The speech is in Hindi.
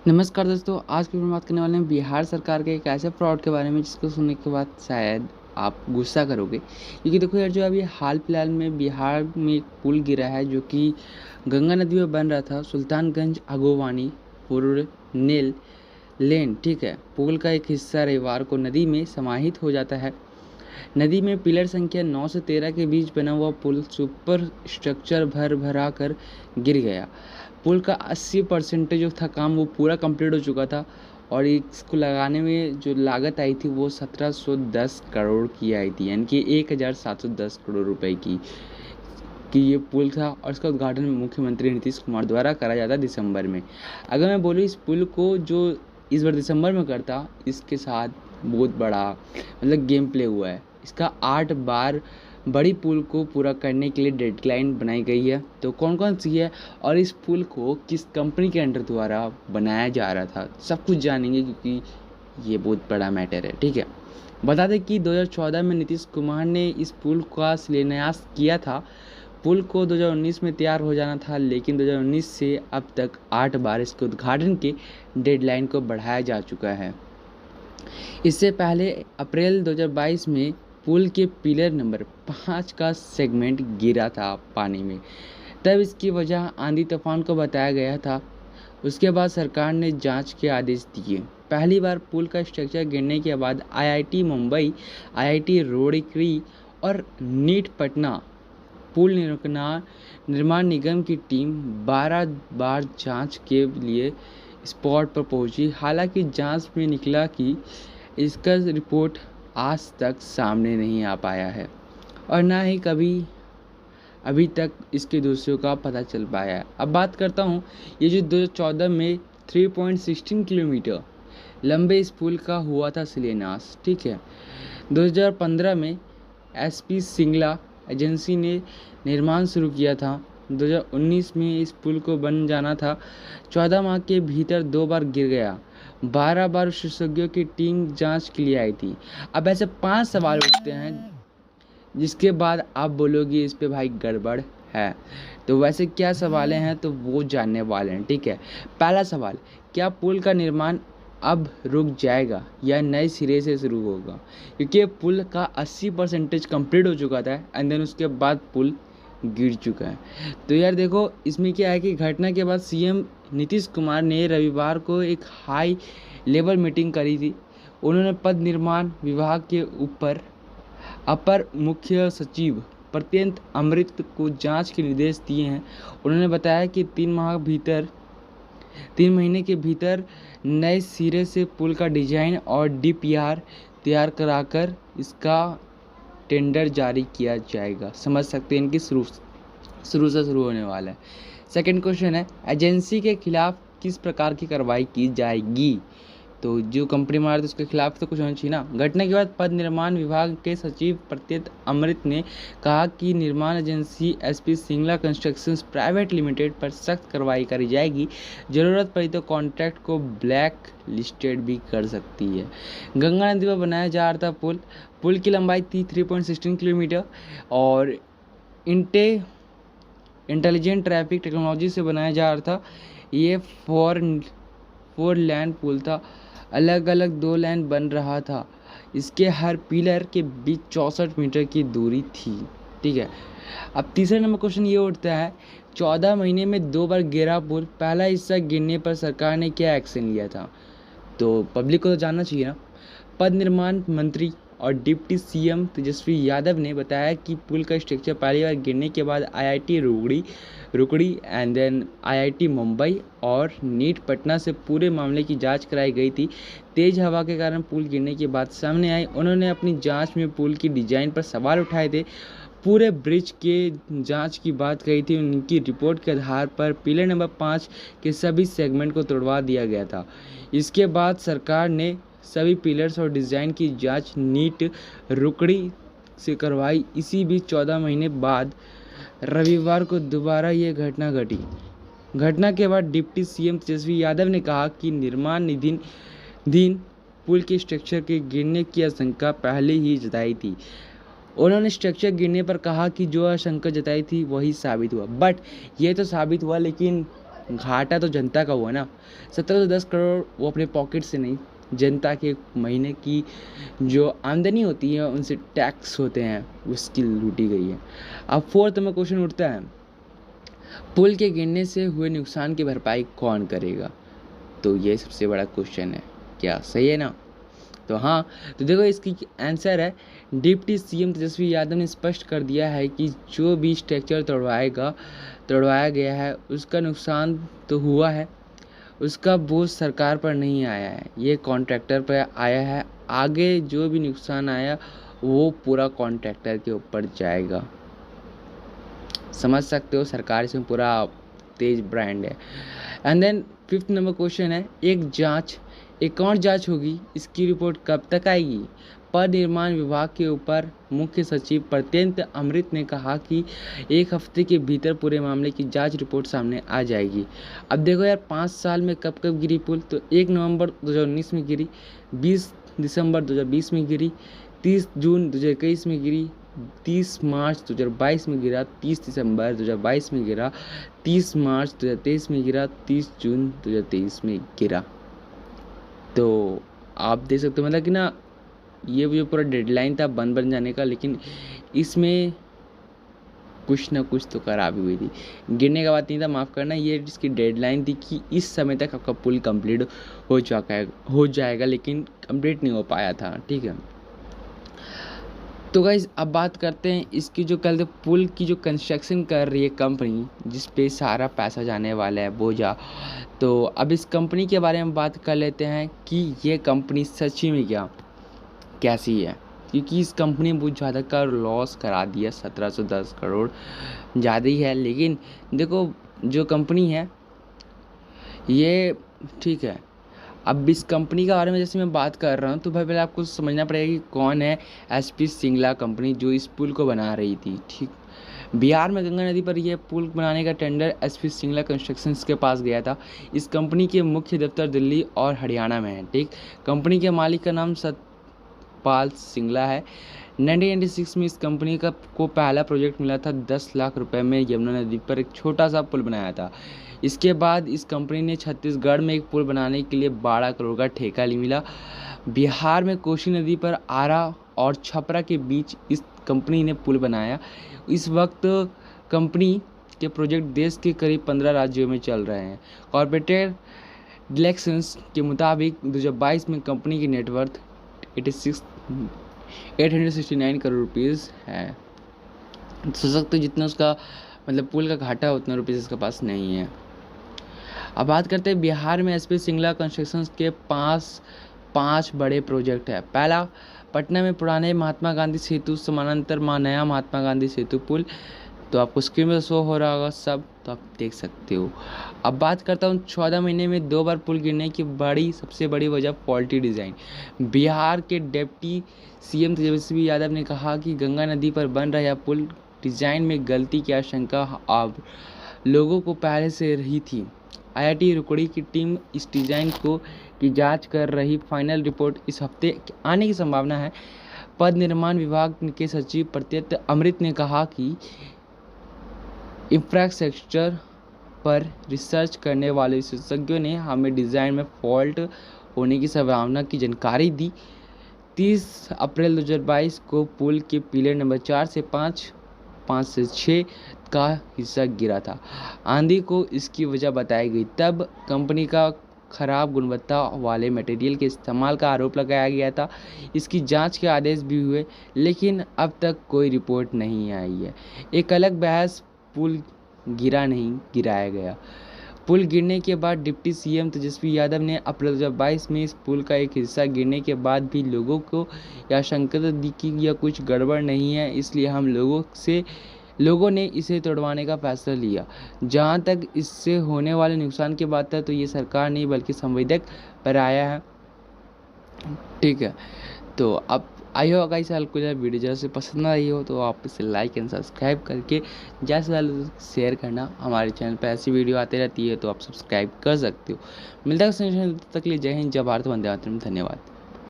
नमस्कार दोस्तों, आज की वीडियो में बात करने वाले हैं बिहार सरकार के एक ऐसे फ्रॉड के बारे में जिसको सुनने के बाद शायद आप गुस्सा करोगे। क्योंकि देखो यार, जो अभी हाल फिलहाल में बिहार में एक पुल गिरा है जो कि गंगा नदी में बन रहा था। सुल्तानगंज आगोवानी पूर्व नेल लेन, ठीक है। पुल का एक हिस्सा रविवार को नदी में समाहित हो जाता है। नदी में पिलर संख्या 9 से 13 के बीच बना हुआ पुल सुपर स्ट्रक्चर भरा कर गिर गया। पुल का 80% जो था काम वो पूरा कंप्लीट हो चुका था और इसको लगाने में जो लागत आई थी वो 1710 करोड़ की आई थी, यानी कि 1710 करोड़ रुपए की ये पुल था। और इसका उद्घाटन मुख्यमंत्री नीतीश कुमार द्वारा करा जाता दिसंबर में। अगर मैं बोलूँ इस पुल को जो इस बार दिसंबर में करता, इसके साथ बहुत बड़ा मतलब गेम प्ले हुआ है। इसका 8 बार बड़ी पुल को पूरा करने के लिए डेडलाइन बनाई गई है। तो कौन कौन सी है और इस पुल को किस कंपनी के अंडर द्वारा बनाया जा रहा था, सब कुछ जानेंगे क्योंकि ये बहुत बड़ा मैटर है, ठीक है। बता दें कि 2014 में नीतीश कुमार ने इस पुल का शिलान्यास किया था। पुल को 2019 में तैयार हो जाना था, लेकिन 2019 से अब तक 8 बार इसके उद्घाटन के डेडलाइन को बढ़ाया जा चुका है। इससे पहले अप्रैल 2022 में पुल के पिलर नंबर 5 का सेगमेंट गिरा था पानी में। तब इसकी वजह आंधी तूफान को बताया गया था। उसके बाद सरकार ने जांच के आदेश दिए। पहली बार पुल का स्ट्रक्चर गिरने के बाद आईआईटी मुंबई, आईआईटी रुड़की और नीट पटना पुल निर्माण निगम की टीम 12 बार जांच के लिए स्पॉट पर पहुंची। हालांकि जांच में निकला कि इसका रिपोर्ट आज तक सामने नहीं आ पाया है और ना ही कभी अभी तक इसके दोषियों का पता चल पाया है। अब बात करता हूँ, ये जो 2014 में 3.16 किलोमीटर लंबे इस पुल का हुआ था शिलान्यास, ठीक है। 2015 में एसपी सिंगला एजेंसी ने निर्माण शुरू किया था। 2019 में इस पुल को बन जाना था। 14 माह के भीतर 2 बार गिर गया। 12 बार विशेषज्ञों की टीम जांच के लिए आई थी। अब ऐसे 5 सवाल उठते हैं जिसके बाद आप बोलोगे इस पे भाई गड़बड़ है। तो वैसे क्या सवाल हैं तो वो जानने वाले हैं, ठीक है। पहला सवाल, क्या पुल का निर्माण अब रुक जाएगा या नए सिरे से शुरू होगा? क्योंकि पुल का 80% कंप्लीट हो चुका था एंड देन उसके बाद पुल गिर चुका है। तो यार देखो, इसमें क्या है कि घटना के बाद सीएम नीतीश कुमार ने रविवार को एक हाई लेवल मीटिंग करी थी। उन्होंने पथ निर्माण विभाग के ऊपर अपर मुख्य सचिव प्रत्यंत अमृत को जांच के निर्देश दिए हैं। उन्होंने बताया कि 3 महीने के भीतर नए सिरे से पुल का डिजाइन और डीपीआर तैयार कराकर इसका टेंडर जारी किया जाएगा। समझ सकते हैं इनकी शुरू से शुरू होने वाला है। सेकंड क्वेश्चन है, एजेंसी के खिलाफ किस प्रकार की कार्रवाई की जाएगी? तो जो कंपनी मार रही उसके खिलाफ तो कुछ होना चाहिए ना। घटना के बाद पथ निर्माण विभाग के सचिव प्रत्यंत अमृत ने कहा कि निर्माण agency SP Singla constructions private limited पर सख्त कार्रवाई करी जाएगी। जरूरत पड़ी तो कॉन्ट्रैक्ट को ब्लैक लिस्टेड भी कर सकती है। गंगा नदी पर बनाया जा रहा था पुल की लंबाई थी 3.16 किलोमीटर और इंटेलिजेंट ट्रैफिक टेक्नोलॉजी से बनाया जा रहा था। ये फोर लैन पुल था। अलग अलग 2 लाइन बन रहा था। इसके हर पिलर के बीच 64 मीटर की दूरी थी, ठीक है। अब तीसरा नंबर क्वेश्चन ये उठता है, 14 महीने में 2 बार गिरा पुल, पहला हिस्सा गिरने पर सरकार ने क्या एक्शन लिया था? तो पब्लिक को तो जानना चाहिए ना। पथ निर्माण मंत्री और डिप्टी सीएम तेजस्वी यादव ने बताया कि पुल का स्ट्रक्चर पहली बार गिरने के बाद IIT Roorkee and then IIT Mumbai और नीट पटना से पूरे मामले की जांच कराई गई थी। तेज हवा के कारण पुल गिरने की बात सामने आई। उन्होंने अपनी जांच में पुल की डिजाइन पर सवाल उठाए थे। पूरे ब्रिज के जांच की बात कही थी। उनकी रिपोर्ट के आधार पर पिलर नंबर 5 के सभी सेगमेंट को तोड़वा दिया गया था। इसके बाद सरकार ने सभी पिलर्स और डिज़ाइन की जांच नीट रुड़की से करवाई। इसी बीच 14 महीने बाद रविवार को दोबारा ये घटना घटी। घटना के बाद डिप्टी सीएम तेजस्वी यादव ने कहा कि निर्माण निधीन पुल के स्ट्रक्चर के गिरने की आशंका पहले ही जताई थी। उन्होंने स्ट्रक्चर गिरने पर कहा कि जो आशंका जताई थी वही साबित हुआ। बट ये तो साबित हुआ, लेकिन घाटा तो जनता का हुआ ना। 17 से 10 करोड़ वो अपने पॉकेट से नहीं, जनता के महीने की जो आमदनी होती है उनसे टैक्स होते हैं उसकी लूटी गई है। अब फोर्थ में क्वेश्चन उठता है, पुल के गिरने से हुए नुकसान की भरपाई कौन करेगा? तो ये सबसे बड़ा क्वेश्चन है, क्या सही है ना? तो हाँ, तो देखो इसकी आंसर है, डिप्टी सीएम तेजस्वी यादव ने स्पष्ट कर दिया है कि जो भी स्ट्रक्चर तोड़वाया गया है उसका नुकसान तो हुआ है, उसका बोझ सरकार पर नहीं आया है, ये कॉन्ट्रैक्टर पर आया है। आगे जो भी नुकसान आया वो पूरा कॉन्ट्रैक्टर के ऊपर जाएगा। समझ सकते हो, सरकार इसमें पूरा तेज ब्रांड है। And then fifth number question है, एक और जांच होगी, इसकी रिपोर्ट कब तक आएगी? पथ निर्माण विभाग के ऊपर मुख्य सचिव प्रत्यंत अमृत ने कहा कि 1 हफ्ते के भीतर पूरे मामले की जांच रिपोर्ट सामने आ जाएगी। अब देखो यार, 5 साल में कब कब गिरी पुल? तो 1 नवंबर 2019 में गिरी, 20 दिसंबर 2020 में गिरी, 30 जून 2021 में गिरी, 30 मार्च 2022 में गिरा, 30 दिसंबर 2022 में गिरा, 30 मार्च 2023 में गिरा, 30 जून 2023 में गिरा। तो आप देख सकते हो मतलब कि ना, ये जो पूरा डेडलाइन था बन जाने का, लेकिन इसमें कुछ ना कुछ तो खराबी हुई थी। गिरने का बात नहीं था, माफ़ करना, ये इसकी डेडलाइन थी कि इस समय तक आपका पुल कंप्लीट हो जाएगा, लेकिन कंप्लीट नहीं हो पाया था। ठीक है, तो गाइस अब बात करते हैं इसकी जो कल पुल की जो कंस्ट्रक्शन कर रही है कंपनी, जिस पे सारा पैसा जाने वाला है बोझा। तो अब इस कंपनी के बारे में बात कर लेते हैं कि ये कंपनी सच्ची में कैसी है, क्योंकि इस कंपनी ने बहुत ज़्यादा का लॉस करा दिया, 1710 करोड़ ज़्यादा ही है। लेकिन देखो जो कंपनी है ये ठीक है। अब इस कंपनी के बारे में जैसे मैं बात कर रहा हूँ, तो भाई पहले आपको समझना पड़ेगा कि कौन है एसपी सिंगला कंपनी जो इस पुल को बना रही थी। ठीक, बिहार में गंगा नदी पर यह पुल बनाने का टेंडर एसपी सिंगला कंस्ट्रक्शंस के पास गया था। इस कंपनी के मुख्य दफ्तर दिल्ली और हरियाणा में है। ठीक, कंपनी के मालिक का नाम सतपाल सिंगला है। 1996 में इस कंपनी को पहला प्रोजेक्ट मिला था, 10 लाख रुपए में यमुना नदी पर एक छोटा सा पुल बनाया था। इसके बाद इस कंपनी ने छत्तीसगढ़ में एक पुल बनाने के लिए 12 करोड़ का ठेका मिला। बिहार में कोसी नदी पर आरा और छपरा के बीच इस कंपनी ने पुल बनाया। इस वक्त कंपनी के प्रोजेक्ट देश के करीब 15 राज्यों में चल रहे हैं। कॉर्पोरेट डिलेक्शंस के मुताबिक 2022 में कंपनी की नेटवर्थ 869 करोड़ रुपीज़ है। सोच सकते हो जितना उसका मतलब पुल का घाटा उतना रुपीज़ इसके पास नहीं है। अब बात करते हैं बिहार में एसपी सिंगला कंस्ट्रक्शंस के पाँच बड़े प्रोजेक्ट है। पहला, पटना में पुराने महात्मा गांधी सेतु समानांतर नया महात्मा गांधी सेतु पुल, तो आपको स्क्रीन में शो हो रहा होगा सब, तो आप देख सकते हो। अब बात करता हूँ 14 महीने में 2 बार पुल गिरने की सबसे बड़ी वजह फॉल्टी डिज़ाइन। बिहार के डिप्टी सीएम तेजस्वी यादव ने कहा कि गंगा नदी पर बन रहा पुल डिज़ाइन में गलती की आशंका अब लोगों को पहले से रही थी। आईआईटी रुड़की की टीम इस डिज़ाइन की जांच कर रही, फाइनल रिपोर्ट इस हफ्ते आने की संभावना है। पथ निर्माण विभाग के सचिव प्रत्यंत अमृत ने कहा कि इंफ्रास्ट्रक्चर पर रिसर्च करने वाले विशेषज्ञों ने हमें डिज़ाइन में फॉल्ट होने की संभावना की जानकारी दी। 30 अप्रैल 2022 को पुल के पिलर नंबर 4 से 5 से 6 का हिस्सा गिरा था। आंधी को इसकी वजह बताई गई। तब कंपनी का खराब गुणवत्ता वाले मटेरियल के इस्तेमाल का आरोप लगाया गया था। इसकी जांच के आदेश भी हुए, लेकिन अब तक कोई रिपोर्ट नहीं आई है। एक अलग बहस, पुल गिराया गया। पुल गिरने के बाद डिप्टी सीएम तेजस्वी यादव ने अप्रैल 2022 में इस पुल का एक हिस्सा गिरने के बाद भी लोगों को यह आशंका दी कि यह कुछ गड़बड़ नहीं है, इसलिए हम लोगों ने इसे तोड़वाने का फैसला लिया। जहां तक इससे होने वाले नुकसान की बात है, तो ये सरकार नहीं बल्कि संवेदक पर आया है। ठीक है, तो अब आई हो गाइस, आपको यह वीडियो ज़रा से पसंद आई हो तो आप इसे लाइक एंड सब्सक्राइब करके ज़्यादा से ज़्यादा शेयर करना। हमारे चैनल पर ऐसी वीडियो आती रहती है तो आप सब्सक्राइब कर सकते हो। मिलता है तक के लिए जय हिंद, जय भारत, वंदे मातरम, धन्यवाद।